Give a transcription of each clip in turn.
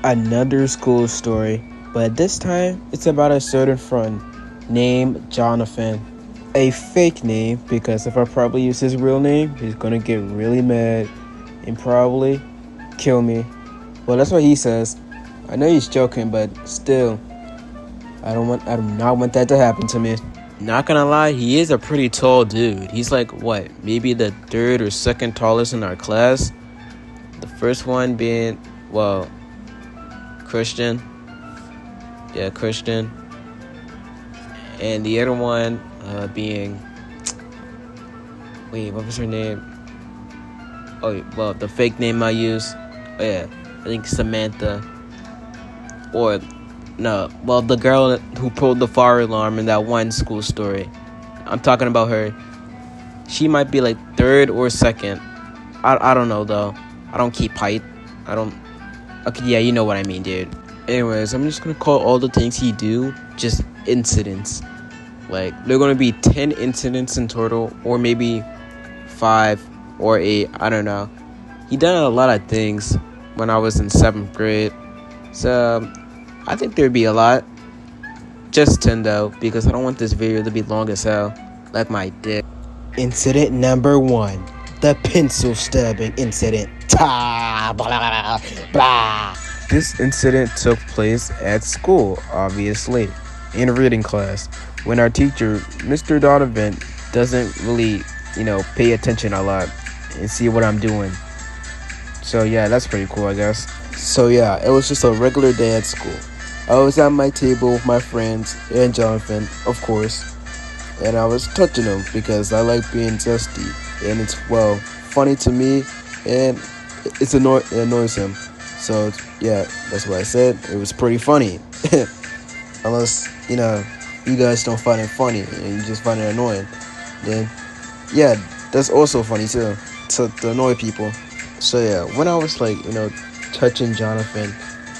Another school story, but this time it's about a certain friend named Jonathan. A fake name, because if I probably use his real name, he's gonna get really mad and probably kill me. Well, that's what he says. I know he's joking, but still, I do not want that to happen to me. Not gonna lie, he is a pretty tall dude. He's like, what, maybe the third or second tallest in our class? The first one being, well, Christian. Yeah, Christian. And the other one being, wait, what was her name? Oh, well, the fake name I use. Oh, yeah, I think Samantha. Or, no, well, the girl who pulled the fire alarm in that one school story. I'm talking about her. She might be like third or second. I don't know, though. I don't keep height. I don't. Okay, yeah, you know what I mean, dude. Anyways, I'm just gonna call all the things he do just incidents. Like, there are gonna be 10 incidents in total, or maybe 5 or 8. I don't know. He done a lot of things when I was in 7th grade. So, I think there'd be a lot. Just 10 though, because I don't want this video to be long as hell. Like my dick. Incident number 1. The pencil stabbing incident. Blah, blah, blah. This incident took place at school, obviously, in reading class, when our teacher, Mr. Donovan, doesn't really, pay attention a lot and see what I'm doing. So yeah, that's pretty cool, I guess. So yeah, it was just a regular day at school. I was at my table with my friends and Jonathan, of course, and I was touching him because I like being zesty, and it's, well, funny to me, and it annoys him. So yeah, that's what I said. It was pretty funny. Unless, you guys don't find it funny and you just find it annoying. Then, yeah, that's also funny too, to annoy people. So yeah, when I was like, touching Jonathan,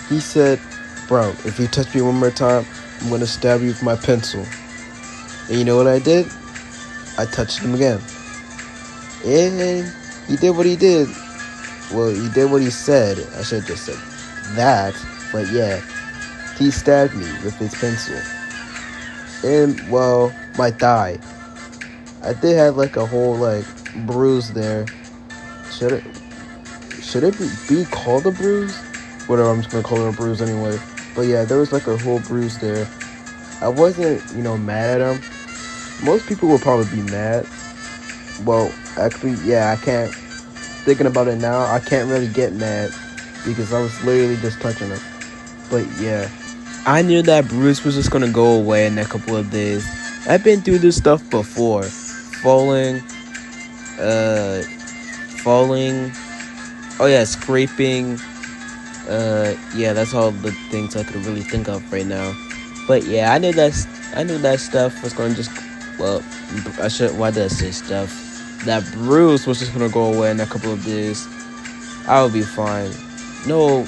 he said, bro, if you touch me one more time, I'm going to stab you with my pencil. And you know what I did? I touched him again. And he did what he did. Well, he did what he said. I should have just said that. But yeah, he stabbed me with his pencil. And, well, my thigh. I did have like a whole bruise there. Should it be called a bruise? Whatever, I'm just gonna call it a bruise anyway. But yeah, there was like a whole bruise there. I wasn't, mad at him. Most people would probably be mad. Well, actually, yeah, I can't. Thinking about it now, I can't really get mad because I was literally just touching him. But yeah, I knew that bruise was just gonna go away in a couple of days. I've been through this stuff before. Falling. Oh yeah, scraping. Yeah, that's all the things I could really think of right now. But yeah, I knew that stuff was gonna just, well, why did I say stuff? That bruise was just gonna go away in a couple of days. I would be fine. No,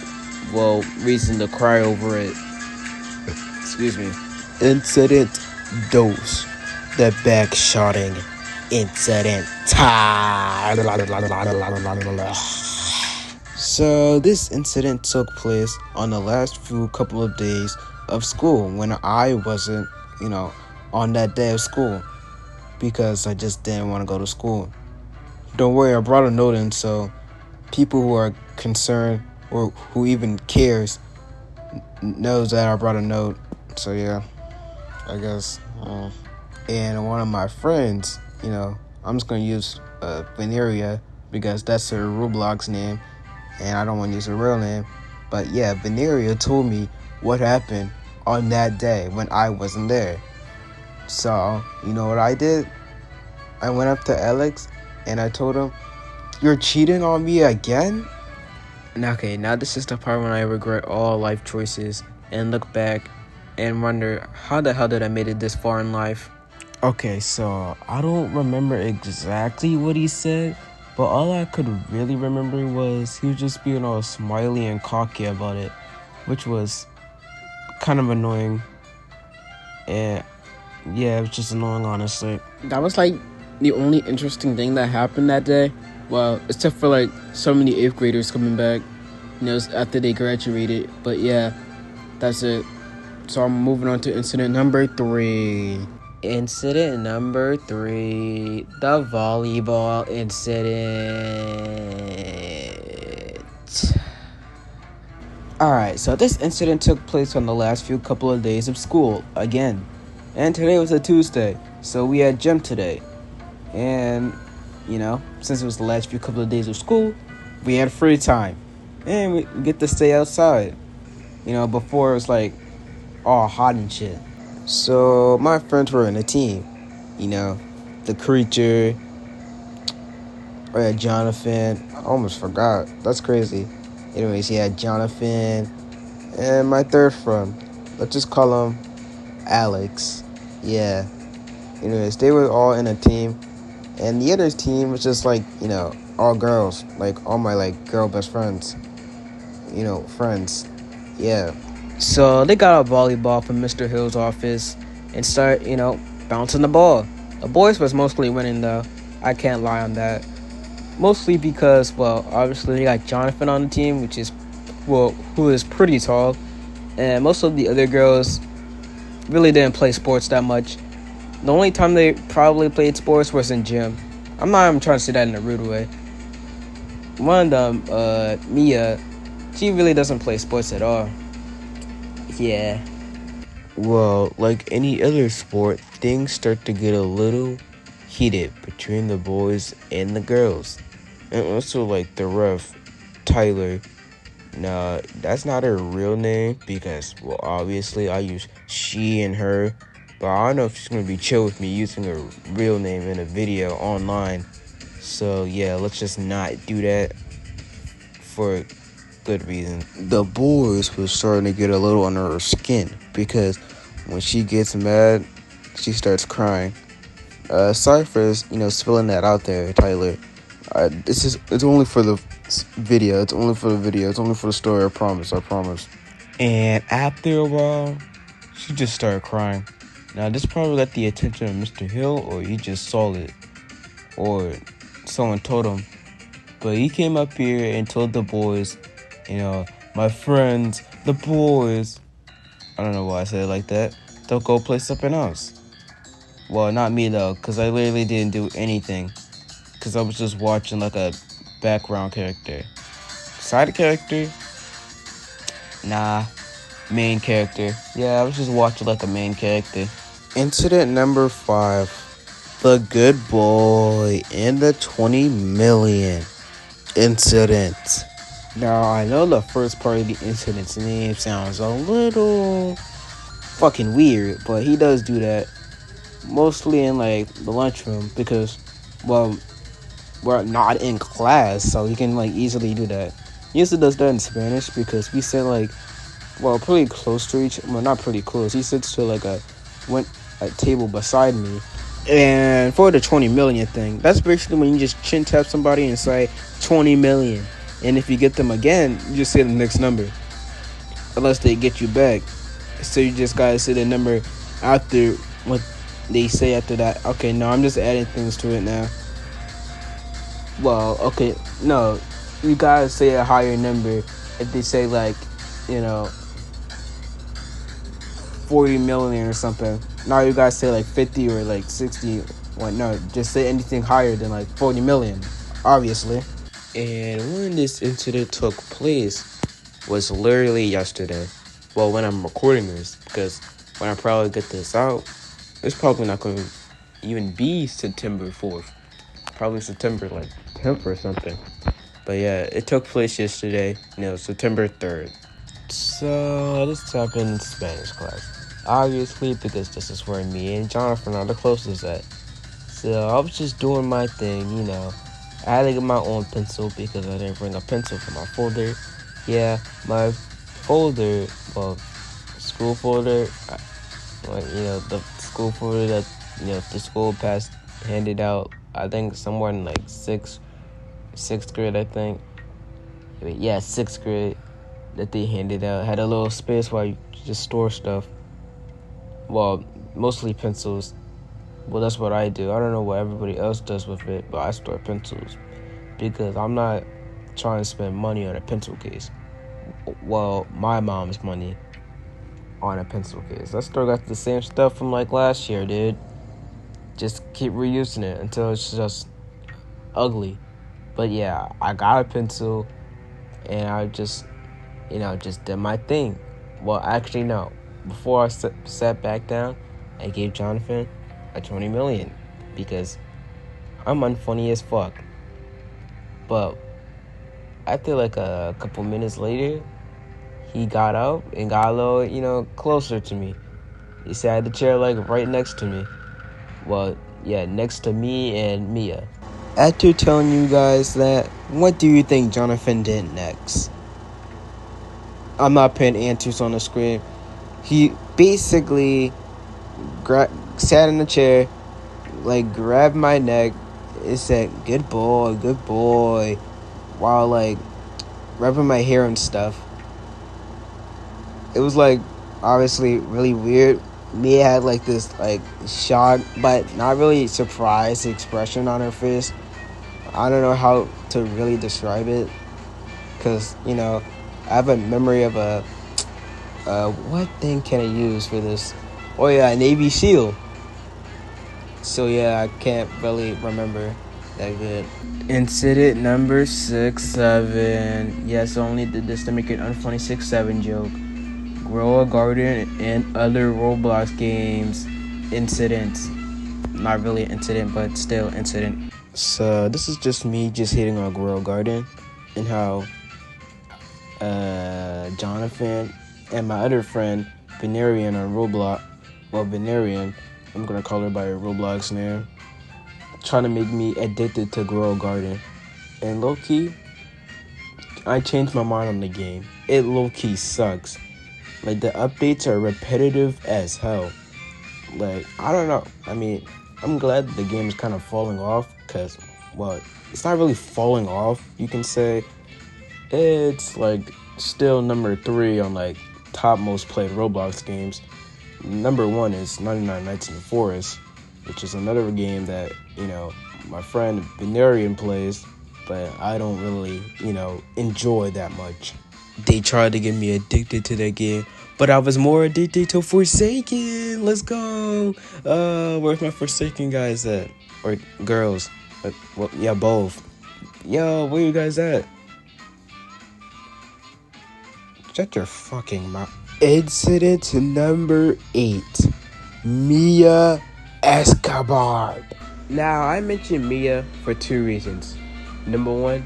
well, reason to cry over it. Excuse me. Incident dose. The backshotting incident. So this incident took place on the last few couple of days of school when I wasn't, on that day of school because I just didn't want to go to school. Don't worry, I brought a note in so people who are concerned or who even cares knows that I brought a note. So yeah, I guess. And one of my friends, I'm just going to use Veneria because that's her Roblox name. And I don't want to use her real name. But yeah, Veneria told me what happened on that day when I wasn't there. So, you know what I did? I went up to Alex and I told him, "You're cheating on me again?" And okay, now this is the part when I regret all life choices and look back and wonder, how the hell did I made it this far in life? Okay, so I don't remember exactly what he said, but all I could really remember was he was just being all smiley and cocky about it, which was kind of annoying. And yeah, it was just annoying, honestly. That was like the only interesting thing that happened that day. Well, except for like so many 8th graders coming back. after they graduated. But yeah, that's it. So I'm moving on to incident number 3. Incident number 3, the volleyball incident. Alright, so this incident took place on the last few couple of days of school, again. And today was a Tuesday, so we had gym today. And, since it was the last few couple of days of school, we had free time. And we get to stay outside. Before it was like all hot and shit. So my friends were in a team. The creature. Oh yeah, Jonathan. I almost forgot. That's crazy. Anyways, yeah, Jonathan and my third friend. Let's just call him Alex. Yeah. Anyways, they were all in a team. And the other team was just like, all girls. Like all my girl best friends. Friends. Yeah. So they got a volleyball from Mr. Hill's office and start, bouncing the ball. The boys was mostly winning though. I can't lie on that. Mostly because, obviously they got Jonathan on the team, who is pretty tall. And most of the other girls really didn't play sports that much. The only time they probably played sports was in gym. I'm not even trying to say that in a rude way. One of them, Mia, she really doesn't play sports at all. Yeah. Well, like any other sport, things start to get a little heated between the boys and the girls. And also, the ref, Tyler. Now, that's not her real name because, obviously I use she and her. But I don't know if she's going to be chill with me using her real name in a video online. So, yeah, let's just not do that for good reason. The boys was starting to get a little under her skin because when she gets mad, she starts crying. Sorry for spilling that out there, Tyler. It's only for the video. It's only for the video. It's only for the story. I promise. And after a while, she just started crying. Now this probably got the attention of Mr. Hill, or he just saw it, or someone told him. But he came up here and told the boys, my friends, the boys. I don't know why I said it like that. They'll go play something else. Well, not me though, because I literally didn't do anything. Because I was just watching like a background character. Side character? Nah. Main character. Yeah, I was just watching like a main character. Incident number 5. The good boy and the 20 million incident. Now, I know the first part of the incident's name sounds a little fucking weird, but he does do that. Mostly in the lunchroom because, we're not in class, so he can easily do that. He also does that in Spanish because we sit pretty close to not pretty close. He sits to a table beside me. And for the 20 million thing, that's basically when you just chin tap somebody and say 20 million. And if you get them again, you just say the next number. Unless they get you back. So you just gotta say the number after what they say after that. Okay, no, I'm just adding things to it now. Well, okay, no. You gotta say a higher number if they say 40 million or something. Now you guys say 50 or 60. Well, no, just say anything higher than 40 million, obviously. And when this incident took place was literally yesterday. Well, when I'm recording this, because when I probably get this out, it's probably not going to even be September 4th. Probably September 10th or something. But yeah, it took place yesterday, September 3rd. So this happened in Spanish class. Obviously, because this is where me and Jonathan are the closest at. So I was just doing my thing, I had to get my own pencil because I didn't bring a pencil for my folder. Yeah, my folder, school folder, the school folder that, the school passed, handed out, I think somewhere in sixth grade, I think. Yeah, 6th grade that they handed out. Had a little space where you just store stuff. Well, mostly pencils. Well, that's what I do. I don't know what everybody else does with it, but I store pencils because I'm not trying to spend money on a pencil case. well, my mom's money on a pencil case. I still got the same stuff from like last year, dude. Just keep reusing it until it's just ugly. But yeah, I got a pencil and I just, just did my thing. Well, actually, no. Before I sat back down, I gave Jonathan a 20 million because I'm unfunny as fuck. But after like a couple minutes later, he got up and got a little, closer to me. He sat at the chair like right next to me. Well, yeah, next to me and Mia. After telling you guys that, what do you think Jonathan did next? I'm not putting answers on the screen. He basically sat in the chair, like grabbed my neck, and said, good boy, while like rubbing my hair and stuff. It was like obviously really weird. Mia had like this like shocked but not really surprised expression on her face. I don't know how to really describe it because I have a memory of what thing can I use for this? Oh yeah, a Navy SEAL. So yeah, I can't really remember that good. Incident number 6-7. Yes, I only did this to make an unfunny 6-7 joke. Grow a garden and other Roblox games. Incidents. Not really an incident, but still incident. So this is just me just hitting on Grow a Garden and how Jonathan and my other friend Venerian on Roblox. Well, Venerian, I'm gonna call her by her Roblox name. Trying to make me addicted to Grow a Garden. And low-key, I changed my mind on the game. It low-key sucks. Like, the updates are repetitive as hell. Like, I don't know. I mean, I'm glad the game is kind of falling off because, well, it's not really falling off, you can say. It's, like, still number 3 on, like, top most played Roblox games. Number 1 is 99 Nights in the Forest, which is another game that, my friend Venerian plays, but I don't really, enjoy that much. They tried to get me addicted to that game, but I was more addicted to Forsaken. Let's go. Where's my Forsaken guys at? Or girls? Well, yeah, both. Yo, where you guys at? Shut your fucking mouth. Incident number 8. Mia Escobar. Now, I mentioned Mia for 2 reasons. Number 1,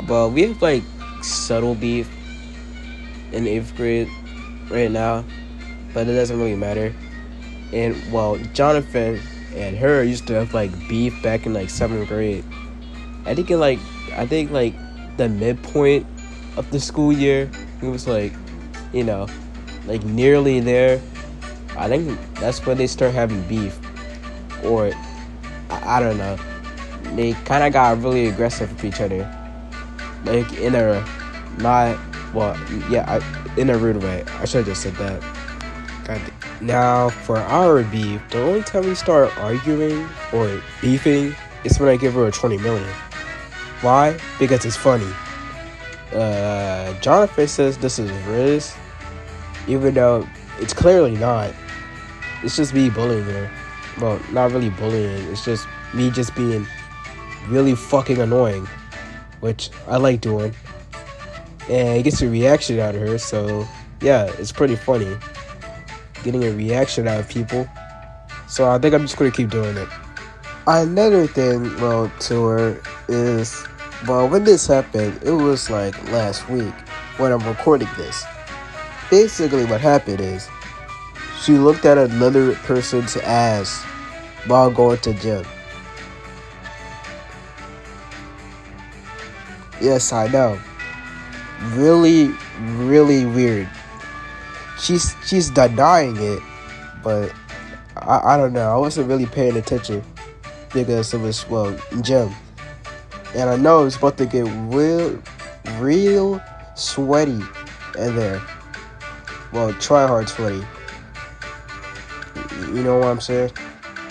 well, we have like subtle beef in 8th grade right now, but it doesn't really matter. And well, Jonathan and her used to have like beef back in like 7th grade. I think the midpoint of the school year, it was like, like nearly there. I think that's when they start having beef, or I don't know. They kind of got really aggressive with each other, like in a in a rude way. I should have just said that. Now, for our beef, the only time we start arguing or beefing is when I give her a 20 million. Why? Because it's funny. Jonathan says this is Riz, even though it's clearly not. It's just me bullying her. Well, not really bullying. It's just me just being really fucking annoying, which I like doing. And it gets a reaction out of her, so yeah, it's pretty funny getting a reaction out of people. So I think I'm just gonna keep doing it. Another thing, to her is, when this happened, it was like last week when I'm recording this. Basically what happened is, she looked at another person's ass while going to gym. Yes, I know. Really, really weird. She's denying it, but I don't know. I wasn't really paying attention because it was, gym. And I know it's about to get real sweaty in there. Well, try hard sweaty. You know what I'm saying?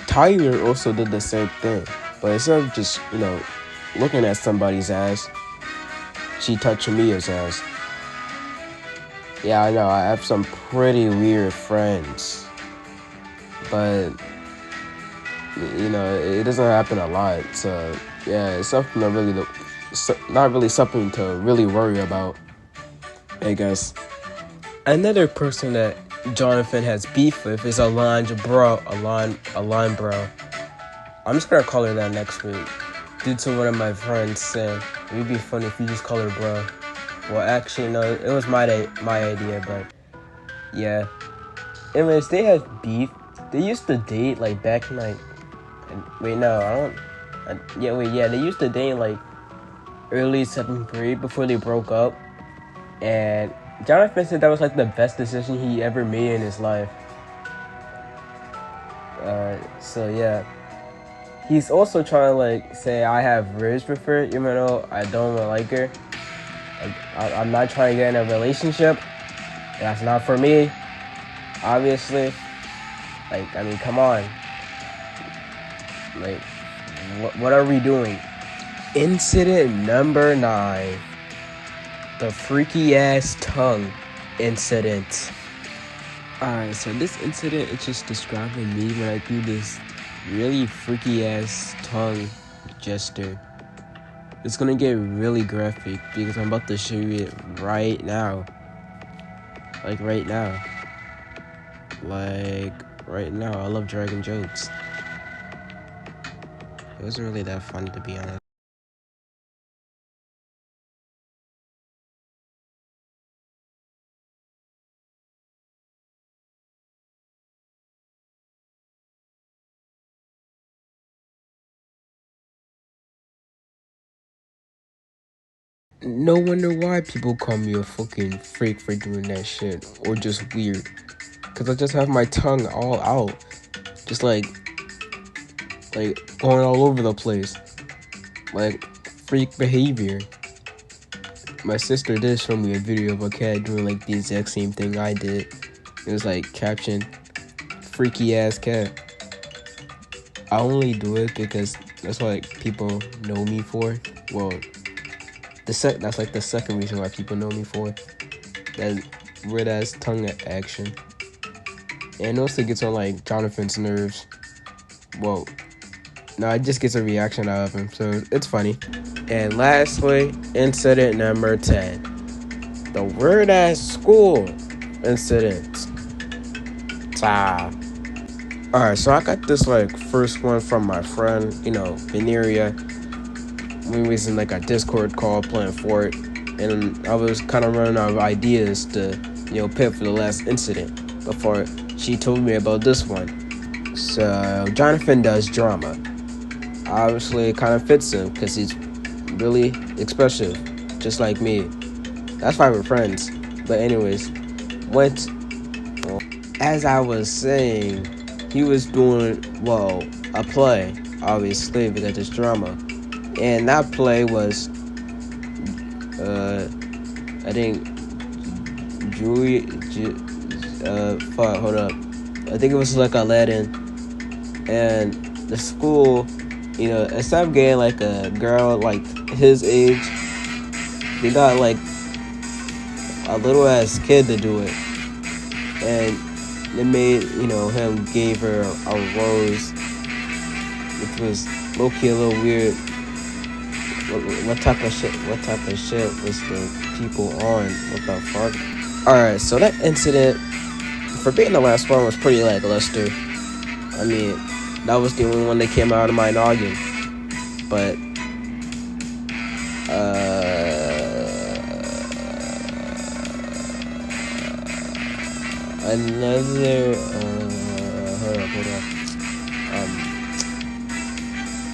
Tyler also did the same thing, but instead of just, looking at somebody's ass, she touched Mia's ass. Yeah, I know. I have some pretty weird friends, but it doesn't happen a lot. So yeah, it's something to really, not really something to really worry about, I guess. Another person that Jonathan has beef with is Alon bro. I'm just gonna call her that next week, due to one of my friends saying it'd be funny if you just call her bro. Well, actually, no, it was my idea, but yeah. Anyways, they have beef. They used to date like back in like, wait, no, I don't. Yeah, they used to date like early 7th grade before they broke up, and Jonathan said that was like the best decision he ever made in his life. So yeah, he's also trying to like say I have words with her, even though I don't really like her. Like, I'm not trying to get in a relationship. That's not for me, obviously. Like, I mean, come on. Like, what are we doing? Incident number 9. The freaky ass tongue incident. Alright, so this incident is just describing me when I do this really freaky ass tongue gesture. It's gonna get really graphic because I'm about to show you it right now. Like right now. I love dragging jokes. It wasn't really that fun, to be honest. No wonder why people call me a fucking freak for doing that shit. Or just weird. Cause I just have my tongue all out. Just like going all over the place. Like freak behavior. My sister did show me a video of a cat doing like the exact same thing I did. It was like captioned freaky ass cat. I only do it because that's what like, people know me for. Well, that's like the second reason why people know me for. That weird ass tongue action. And it also gets on like Jonathan's nerves. Well, no, it just gets a reaction out of him, so it's funny. And lastly, incident number 10. The weird ass school incident. Alright, so I got this like first one from my friend, Veneria. We was in like a Discord call playing Fort, and I was kind of running out of ideas to, pick for the last incident before she told me about this one. So Jonathan does drama. Obviously, it kind of fits him because he's really expressive, just like me. That's why we're friends. But anyways, as I was saying, he was doing a play, obviously because it's drama, and that play was, I think hold up, I think it was like Aladdin, and the school, instead of getting like a girl like his age, they got like a little ass kid to do it, and they made him gave her a rose, which was low-key a little weird. What type of shit was the people on? What the fuck? Alright, so that incident, for being the last one, was pretty lackluster. I mean, that was the only one that came out of my noggin. But another hold up.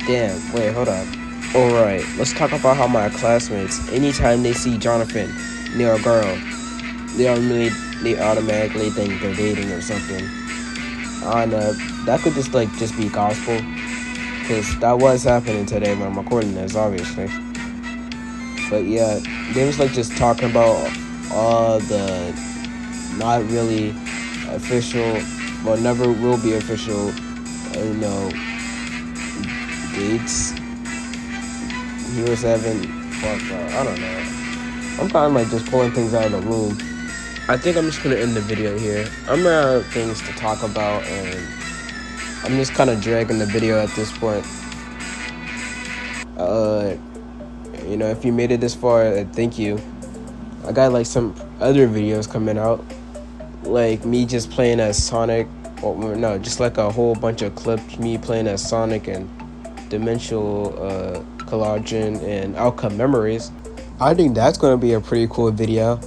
Damn, wait, hold up. Alright, let's talk about how my classmates, anytime they see Jonathan near a girl, they automatically think they're dating or something. I don't know, that could just be gospel, because that was happening today when I'm recording this, obviously. But yeah, they was just talking about all the not really official, well, never will be official, dates. He was having, I don't know. I'm kind of just pulling things out of the room. I think I'm just gonna end the video here. I'm out of things to talk about, and I'm just kind of dragging the video at this point. If you made it this far, thank you. I got like some other videos coming out, like me just playing as Sonic, or no, just like a whole bunch of clips me playing as Sonic and Dimensional Collagen and Outcome Memories. I think that's gonna be a pretty cool video,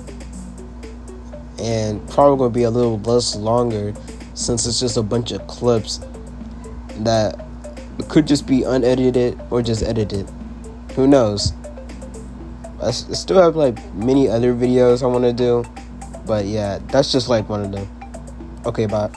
and probably gonna be a little less longer since it's just a bunch of clips that could just be unedited or just edited. Who knows? I still have like many other videos I want to do, but yeah, that's just like one of them. Okay, bye.